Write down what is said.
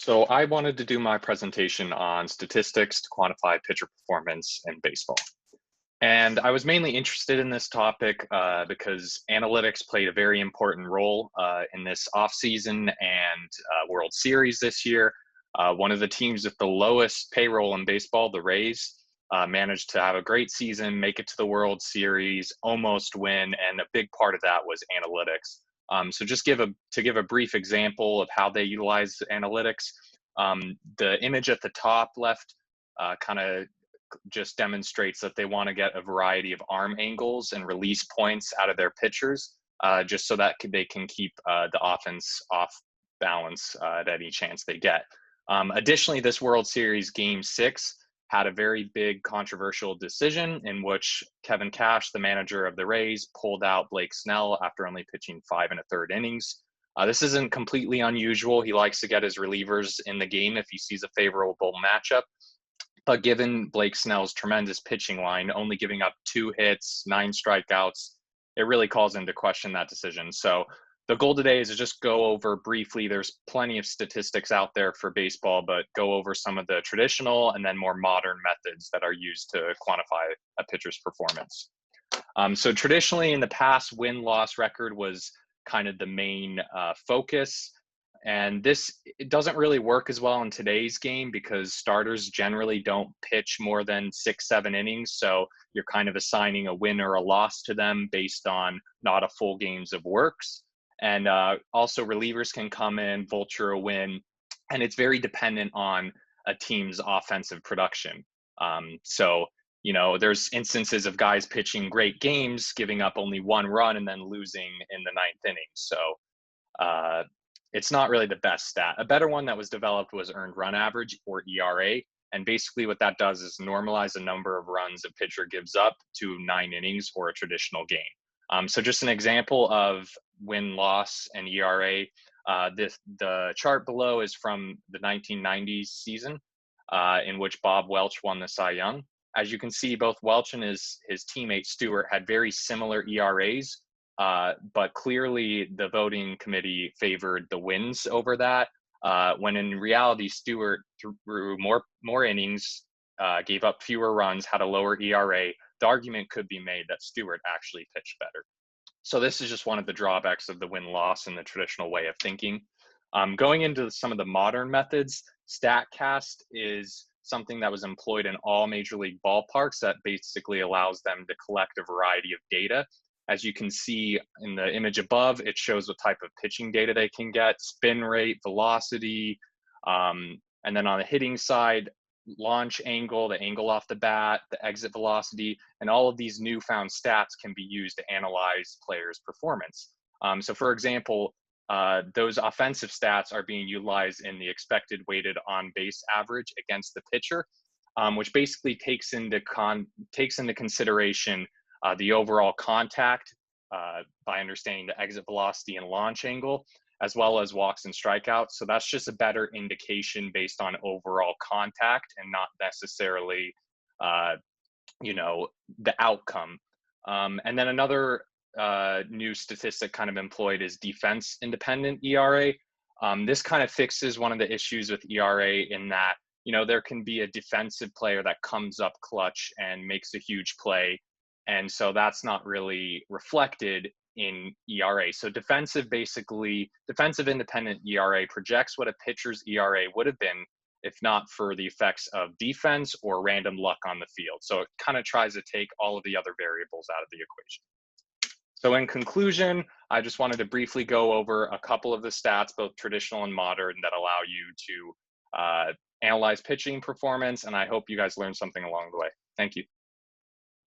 So I wanted to do my presentation on statistics to quantify pitcher performance in baseball. And I was mainly interested in this topic because analytics played a very important role in this offseason and World Series this year. One of the teams with the lowest payroll in baseball, the Rays, managed to have a great season, make it to the World Series, almost win, and a big part of that was analytics. So just give a brief example of how they utilize analytics. The image at the top left kind of just demonstrates that they want to get a variety of arm angles and release points out of their pitchers, just so that they can keep the offense off balance at any chance they get. Additionally, this World Series Game 6 had a very big controversial decision in which Kevin Cash, the manager of the Rays, pulled out Blake Snell after only pitching 5 1/3 innings. This isn't completely unusual. He likes to get his relievers in the game if he sees a favorable matchup. But given Blake Snell's tremendous pitching line, only giving up 2 hits, 9 strikeouts, it really calls into question that decision. So the goal today is to just go over briefly. There's plenty of statistics out there for baseball, but go over some of the traditional and then more modern methods that are used to quantify a pitcher's performance. So traditionally in the past, win-loss record was kind of the main focus. And it doesn't really work as well in today's game because starters generally don't pitch more than 6, 7 innings. So you're kind of assigning a win or a loss to them based on not a full games of works. And also relievers can come in, vulture a win, and it's very dependent on a team's offensive production. There's instances of guys pitching great games, giving up only 1 run and then losing in the 9th inning. So it's not really the best stat. A better one that was developed was earned run average, or ERA. And basically what that does is normalize the number of runs a pitcher gives up to 9 innings or a traditional game. So just an example of win-loss and ERA. The chart below is from the 1990s season in which Bob Welch won the Cy Young. As you can see, both Welch and his teammate Stewart had very similar ERAs, but clearly the voting committee favored the wins over that, when in reality Stewart threw more innings, gave up fewer runs, had a lower ERA. The argument could be made that Stewart actually pitched better. So this is just one of the drawbacks of the win-loss and the traditional way of thinking. Going into some of the modern methods, StatCast is something that was employed in all major league ballparks that basically allows them to collect a variety of data. As you can see in the image above, it shows what type of pitching data they can get: spin rate, velocity, and then on the hitting side, launch angle, the angle off the bat, the exit velocity, and all of these newfound stats can be used to analyze players' performance. So for example, those offensive stats are being utilized in the expected weighted on base average against the pitcher, which basically takes into consideration the overall contact by understanding the exit velocity and launch angle, as well as walks and strikeouts. So that's just a better indication based on overall contact and not necessarily, the outcome. And then another new statistic kind of employed is defense independent ERA. This kind of fixes one of the issues with ERA in that, there can be a defensive player that comes up clutch and makes a huge play. And so that's not really reflected in ERA. So defensive independent ERA projects what a pitcher's ERA would have been if not for the effects of defense or random luck on the field. So it kind of tries to take all of the other variables out of the equation. So in conclusion, I just wanted to briefly go over a couple of the stats, both traditional and modern, that allow you to analyze pitching performance. And I hope you guys learned something along the way. Thank you.